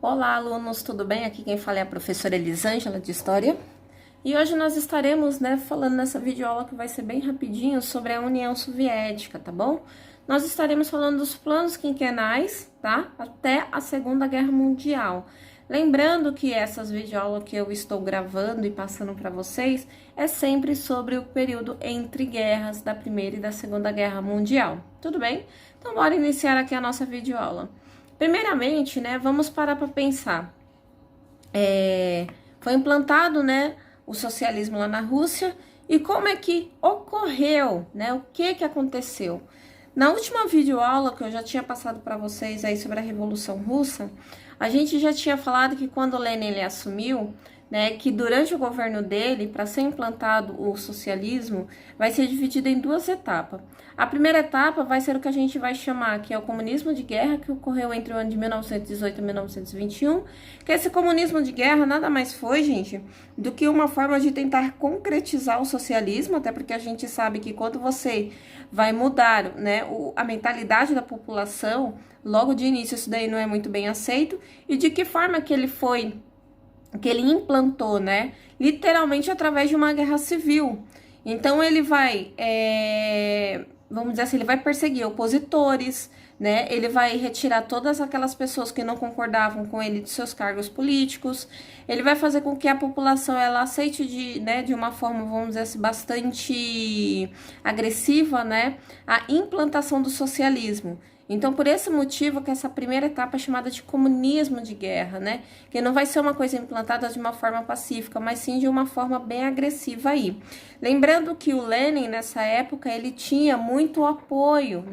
Olá, alunos, tudo bem? Aqui quem fala é a professora Elisângela de História. E hoje nós estaremos, falando nessa videoaula que vai ser bem rapidinho sobre a União Soviética, tá bom? Nós estaremos falando dos planos quinquenais, tá? Até a Segunda Guerra Mundial. Lembrando que essas videoaulas que eu estou gravando e passando para vocês é sempre sobre o período entre guerras da Primeira e da Segunda Guerra Mundial. Tudo bem? Então, bora iniciar aqui a nossa videoaula. Primeiramente, vamos parar para pensar. Foi implantado, o socialismo lá na Rússia e como é que ocorreu, o que aconteceu. Na última videoaula que eu já tinha passado para vocês aí sobre a Revolução Russa, a gente já tinha falado que quando Lenin ele assumiu, que durante o governo dele, para ser implantado o socialismo, vai ser dividido em duas etapas. A primeira etapa vai ser o que a gente vai chamar, que é o comunismo de guerra, que ocorreu entre o ano de 1918 e 1921, que esse comunismo de guerra nada mais foi, gente, do que uma forma de tentar concretizar o socialismo, até porque a gente sabe que quando você vai mudar, a mentalidade da população, logo de início isso daí não é muito bem aceito, e de que forma que ele implantou, literalmente através de uma guerra civil. Então ele vai, vamos dizer assim, ele vai perseguir opositores, ele vai retirar todas aquelas pessoas que não concordavam com ele de seus cargos políticos, ele vai fazer com que a população ela aceite de uma forma, vamos dizer assim, bastante agressiva, a implantação do socialismo. Então, por esse motivo que essa primeira etapa é chamada de comunismo de guerra, que não vai ser uma coisa implantada de uma forma pacífica, mas sim de uma forma bem agressiva aí. Lembrando que o Lenin, nessa época, ele tinha muito apoio,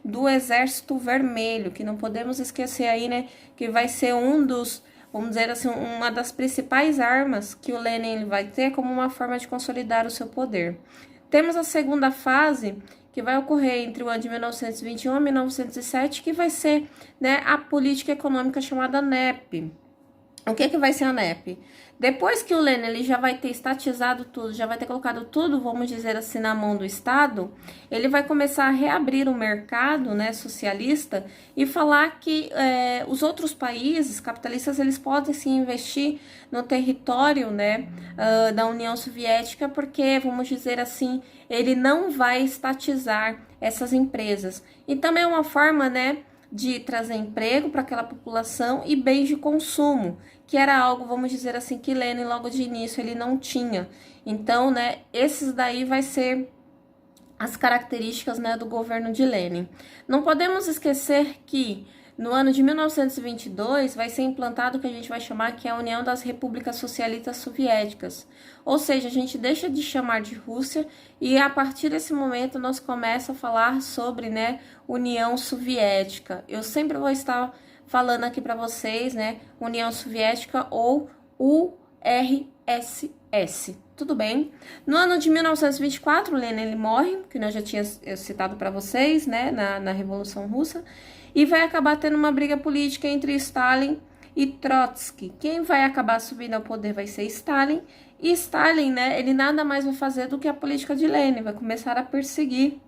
do Exército Vermelho, que não podemos esquecer aí, que vai ser um dos, vamos dizer assim, uma das principais armas que o Lenin vai ter como uma forma de consolidar o seu poder. Temos a segunda fase, que vai ocorrer entre o ano de 1921 e 1907, que vai ser a política econômica chamada NEP. O que vai ser a NEP? Depois que o Lenin ele já vai ter estatizado tudo, já vai ter colocado tudo, vamos dizer assim, na mão do Estado, ele vai começar a reabrir o mercado socialista e falar que os outros países capitalistas eles podem sim investir no território da União Soviética, porque, vamos dizer assim, ele não vai estatizar essas empresas. E também é uma forma, de trazer emprego para aquela população e bens de consumo, que era algo, vamos dizer assim, que Lenin logo de início ele não tinha. Então, esses daí vai ser as características, do governo de Lenin. Não podemos esquecer que no ano de 1922 vai ser implantado o que a gente vai chamar que é a União das Repúblicas Socialistas Soviéticas. Ou seja, a gente deixa de chamar de Rússia e a partir desse momento nós começamos a falar sobre, União Soviética. Eu sempre vou estar falando aqui para vocês, União Soviética ou URSS. Tudo bem? No ano de 1924, Lenin ele morre, que eu já tinha citado para vocês, na Revolução Russa, e vai acabar tendo uma briga política entre Stalin e Trotsky. Quem vai acabar subindo ao poder vai ser Stalin, e Stalin, ele nada mais vai fazer do que a política de Lenin, vai começar a perseguir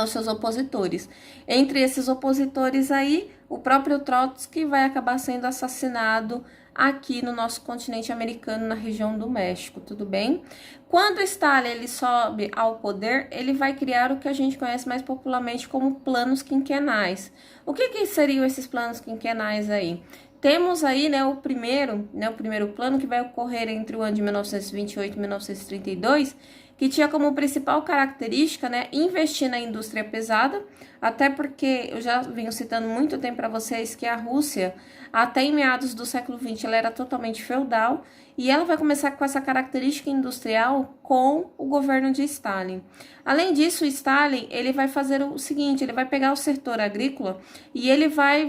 os seus opositores. Entre esses opositores aí, o próprio Trotsky vai acabar sendo assassinado aqui no nosso continente americano, na região do México, tudo bem? Quando Stalin ele sobe ao poder, ele vai criar o que a gente conhece mais popularmente como planos quinquenais. O que seriam esses planos quinquenais aí? Temos aí, o primeiro plano que vai ocorrer entre o ano de 1928 e 1932, que tinha como principal característica, investir na indústria pesada, até porque eu já venho citando muito tempo para vocês que a Rússia, até em meados do século XX, ela era totalmente feudal, e ela vai começar com essa característica industrial com o governo de Stalin. Além disso, Stalin, ele vai fazer o seguinte, ele vai pegar o setor agrícola e ele vai,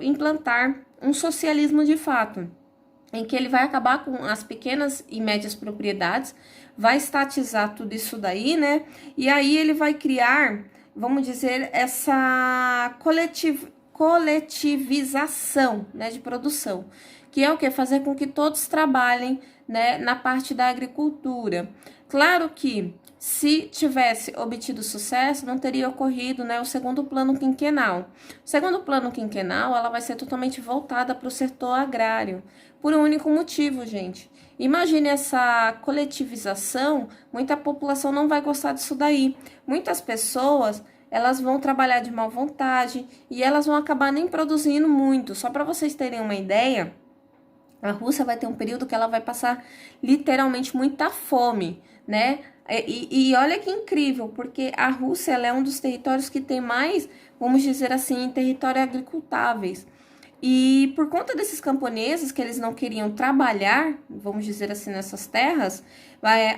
implantar um socialismo de fato, em que ele vai acabar com as pequenas e médias propriedades, vai estatizar tudo isso daí, e aí ele vai criar, vamos dizer, essa coletivização, de produção, que é o que? Fazer com que todos trabalhem, né, na parte da agricultura. Claro que se tivesse obtido sucesso, não teria ocorrido, né, o segundo plano quinquenal. O segundo plano quinquenal, ela vai ser totalmente voltada para o setor agrário, por um único motivo, gente. Imagine essa coletivização, muita população não vai gostar disso daí. Muitas pessoas, elas vão trabalhar de má vontade e elas vão acabar nem produzindo muito. Só para vocês terem uma ideia, a Rússia vai ter um período que ela vai passar literalmente muita fome, né? E olha que incrível, porque a Rússia ela é um dos territórios que tem mais, vamos dizer assim, territórios agricultáveis. E por conta desses camponeses que eles não queriam trabalhar, vamos dizer assim, nessas terras,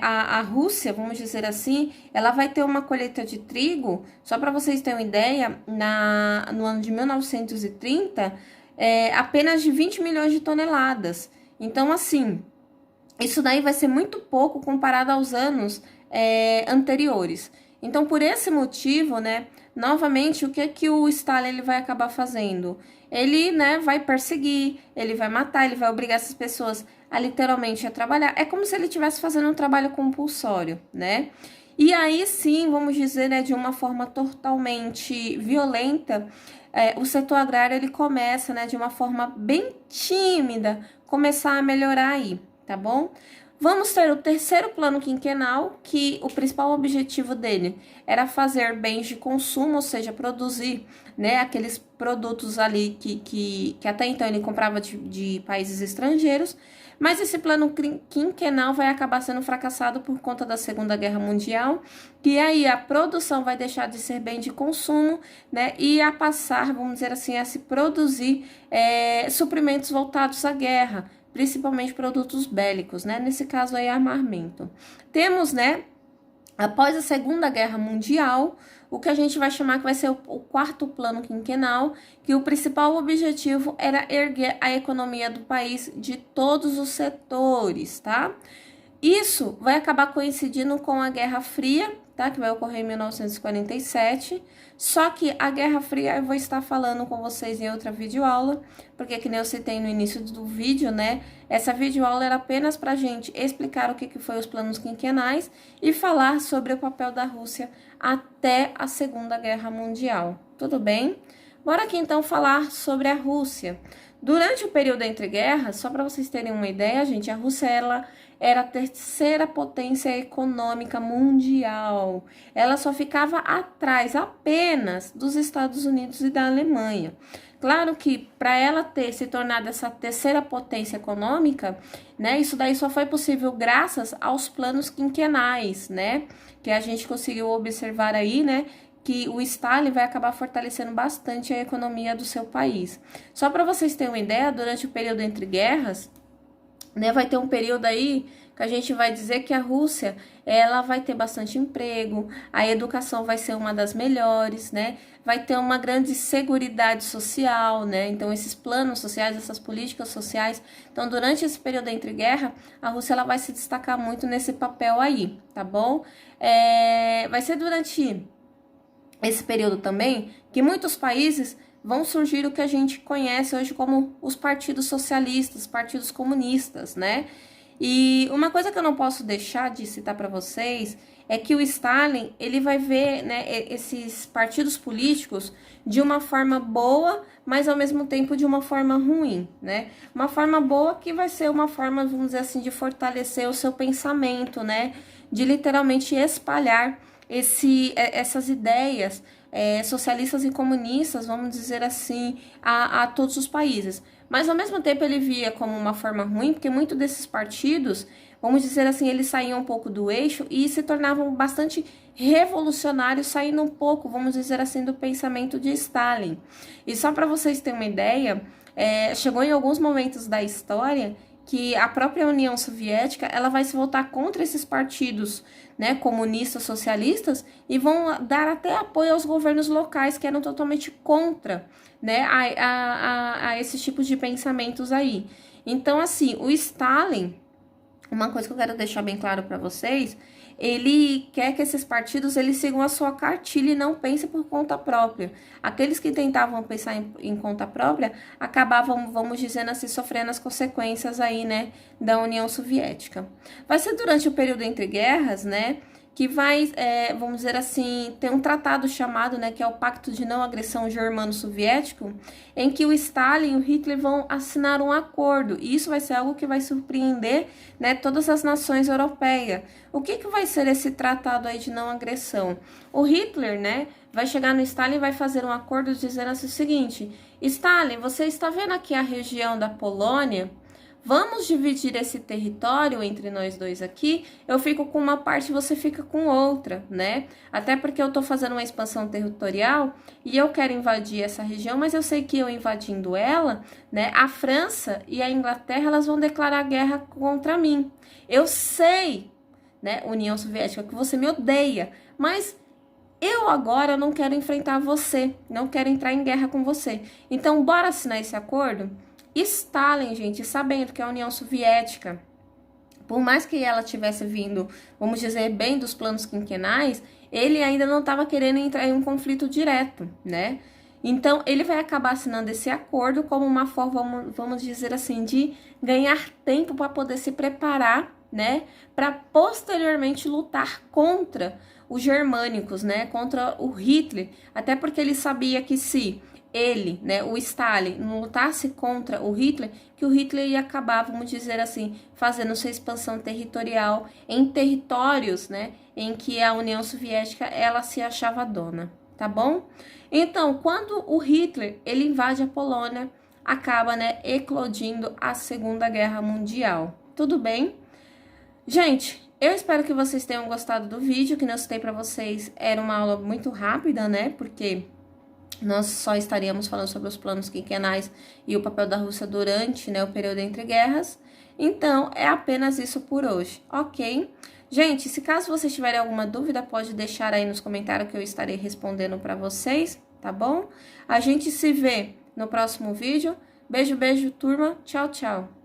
a Rússia, vamos dizer assim, ela vai ter uma colheita de trigo, só para vocês terem uma ideia, no ano de 1930, apenas de 20 milhões de toneladas. Então, assim, isso daí vai ser muito pouco comparado aos anos anteriores. Então, por esse motivo, né, novamente, o que o Stalin ele vai acabar fazendo? Ele, né, vai perseguir, ele vai matar, ele vai obrigar essas pessoas a literalmente a trabalhar. É como se ele estivesse fazendo um trabalho compulsório, né? E aí sim, vamos dizer, né, de uma forma totalmente violenta, o setor agrário ele começa, né, de uma forma bem tímida, começar a melhorar aí, tá bom? Vamos ter o terceiro plano quinquenal, que o principal objetivo dele era fazer bens de consumo, ou seja, produzir, né, aqueles produtos ali que até então ele comprava de países estrangeiros, mas esse plano quinquenal vai acabar sendo fracassado por conta da Segunda Guerra Mundial, e aí a produção vai deixar de ser bem de consumo, né, e a passar, vamos dizer assim, a se produzir suprimentos voltados à guerra, principalmente produtos bélicos, né? Nesse caso aí, armamento. Temos, né, após a Segunda Guerra Mundial, o que a gente vai chamar que vai ser o quarto plano quinquenal, que o principal objetivo era erguer a economia do país de todos os setores, tá? Isso vai acabar coincidindo com a Guerra Fria, tá? Que vai ocorrer em 1947. Só que a Guerra Fria eu vou estar falando com vocês em outra videoaula, porque que nem eu citei no início do vídeo, né? Essa videoaula era apenas pra gente explicar o que foi os planos quinquenais e falar sobre o papel da Rússia até a Segunda Guerra Mundial. Tudo bem? Bora aqui então falar sobre a Rússia. Durante o período entre guerras, só para vocês terem uma ideia, gente, a Rússia ela era a terceira potência econômica mundial. Ela só ficava atrás apenas dos Estados Unidos e da Alemanha. Claro que para ela ter se tornado essa terceira potência econômica, né, isso daí só foi possível graças aos planos quinquenais, né, que a gente conseguiu observar aí, né, que o Stalin vai acabar fortalecendo bastante a economia do seu país. Só para vocês terem uma ideia, durante o período entre guerras, né, vai ter um período aí que a gente vai dizer que a Rússia, ela vai ter bastante emprego, a educação vai ser uma das melhores, né, vai ter uma grande seguridade social, né, então esses planos sociais, essas políticas sociais, então durante esse período entre guerra, a Rússia ela vai se destacar muito nesse papel aí, tá bom? Vai ser durante esse período também que muitos países vão surgir o que a gente conhece hoje como os partidos socialistas, partidos comunistas, né? E uma coisa que eu não posso deixar de citar para vocês é que o Stalin, ele vai ver, né, esses partidos políticos de uma forma boa, mas ao mesmo tempo de uma forma ruim, né? Uma forma boa que vai ser uma forma, vamos dizer assim, de fortalecer o seu pensamento, né? De literalmente espalhar essas ideias socialistas e comunistas, vamos dizer assim, a todos os países. Mas, ao mesmo tempo, ele via como uma forma ruim, porque muitos desses partidos, vamos dizer assim, eles saíam um pouco do eixo e se tornavam bastante revolucionários, saindo um pouco, vamos dizer assim, do pensamento de Stalin. E só para vocês terem uma ideia, chegou em alguns momentos da história que a própria União Soviética ela vai se voltar contra esses partidos, né, comunistas, socialistas, e vão dar até apoio aos governos locais que eram totalmente contra, né, a esses tipos de pensamentos aí. Então, assim, o Stalin, uma coisa que eu quero deixar bem claro para vocês, ele quer que esses partidos eles sigam a sua cartilha e não pensem por conta própria. Aqueles que tentavam pensar em conta própria acabavam, vamos dizer assim, sofrendo as consequências aí, né, da União Soviética. Vai ser durante o período entre guerras, né, que vai, vamos dizer assim, ter um tratado chamado, né, que é o Pacto de Não Agressão Germano-Soviético, em que o Stalin e o Hitler vão assinar um acordo, e isso vai ser algo que vai surpreender, né, todas as nações europeias. O que vai ser esse tratado aí de não agressão? O Hitler, né, vai chegar no Stalin e vai fazer um acordo dizendo assim o seguinte: Stalin, você está vendo aqui a região da Polônia? Vamos dividir esse território entre nós dois aqui, eu fico com uma parte e você fica com outra, né? Até porque eu tô fazendo uma expansão territorial e eu quero invadir essa região, mas eu sei que eu invadindo ela, né, a França e a Inglaterra, elas vão declarar guerra contra mim. Eu sei, né, União Soviética, que você me odeia, mas eu agora não quero enfrentar você, não quero entrar em guerra com você. Então, bora assinar esse acordo? Stalin, gente, sabendo que a União Soviética, por mais que ela tivesse vindo, vamos dizer, bem dos planos quinquenais, ele ainda não estava querendo entrar em um conflito direto, né? Então, ele vai acabar assinando esse acordo como uma forma, vamos dizer assim, de ganhar tempo para poder se preparar, né? Para posteriormente lutar contra os germânicos, né? Contra o Hitler, até porque ele sabia que se ele, né, o Stalin, não lutasse contra o Hitler, que o Hitler ia acabar, vamos dizer assim, fazendo sua expansão territorial em territórios, né, em que a União Soviética, ela se achava dona, tá bom? Então, quando o Hitler, ele invade a Polônia, acaba, né, eclodindo a Segunda Guerra Mundial. Tudo bem? Gente, eu espero que vocês tenham gostado do vídeo, que eu citei para vocês, era uma aula muito rápida, né, porque nós só estaríamos falando sobre os planos quinquenais e o papel da Rússia durante, né, o período entre guerras. Então, é apenas isso por hoje, ok? Gente, se caso vocês tiverem alguma dúvida, pode deixar aí nos comentários que eu estarei respondendo para vocês, tá bom? A gente se vê no próximo vídeo. Beijo, beijo, turma. Tchau, tchau.